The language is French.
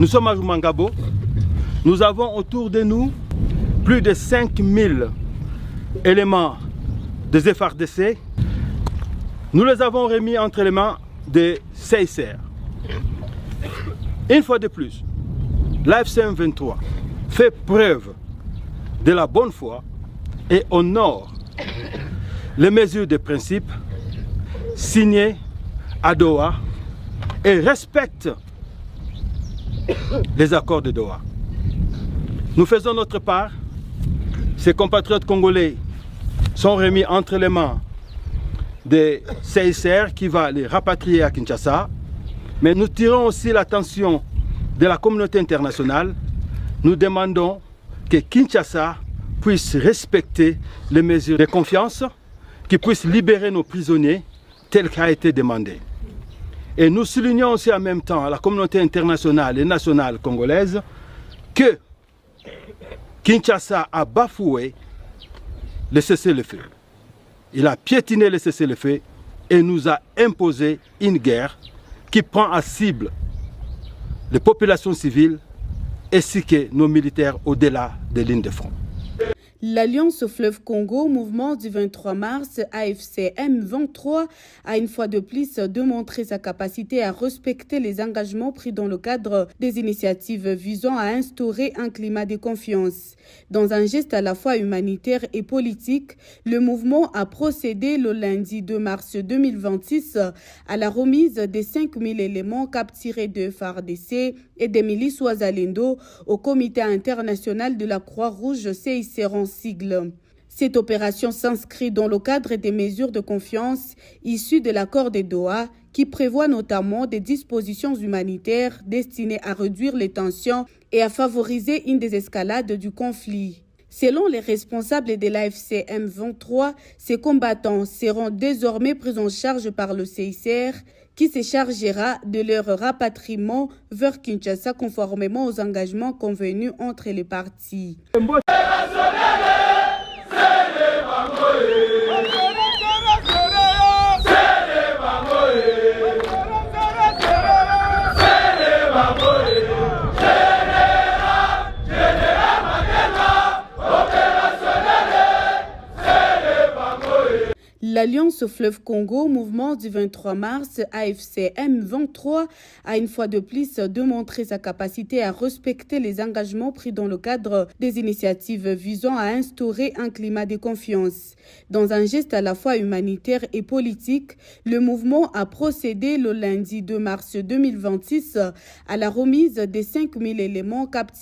Nous sommes à Rumangabo. Nous avons autour de nous plus de 5000 éléments des FARDC. Nous les avons remis entre les mains des CICR. Une fois de plus, l'AFC M23 fait preuve de la bonne foi et honore les mesures de principe signées à Doha et respecte les accords de Doha. Nous faisons notre part. Ces compatriotes congolais sont remis entre les mains des CICR qui va les rapatrier à Kinshasa. Mais nous tirons aussi l'attention de la communauté internationale. Nous demandons que Kinshasa puisse respecter les mesures de confiance, qu'il puisse libérer nos prisonniers tel qu'a été demandé. Et nous soulignons aussi en même temps à la communauté internationale et nationale congolaise que Kinshasa a bafoué le cessez-le-feu. Il a piétiné le cessez-le-feu et nous a imposé une guerre qui prend à cible les populations civiles ainsi que nos militaires au-delà des lignes de front. L'Alliance Fleuve Congo, mouvement du 23 mars, AFC M23, a une fois de plus démontré sa capacité à respecter les engagements pris dans le cadre des initiatives visant à instaurer un climat de confiance. Dans un geste à la fois humanitaire et politique, le mouvement a procédé le lundi 2 mars 2026 à la remise des 5000 éléments capturés de FARDC et des milices Ouazalendo au Comité international de la Croix-Rouge CICR en sigle. Cette opération s'inscrit dans le cadre des mesures de confiance issues de l'accord de Doha qui prévoit notamment des dispositions humanitaires destinées à réduire les tensions et à favoriser une désescalade du conflit. Selon les responsables de l'AFC M23, ces combattants seront désormais pris en charge par le CICR qui se chargera de leur rapatriement vers Kinshasa conformément aux engagements convenus entre les parties. L'Alliance Fleuve Congo, mouvement du 23 mars, AFC M23, a une fois de plus démontré sa capacité à respecter les engagements pris dans le cadre des initiatives visant à instaurer un climat de confiance. Dans un geste à la fois humanitaire et politique, le mouvement a procédé le lundi 2 mars 2026 à la remise des 5000 éléments capturés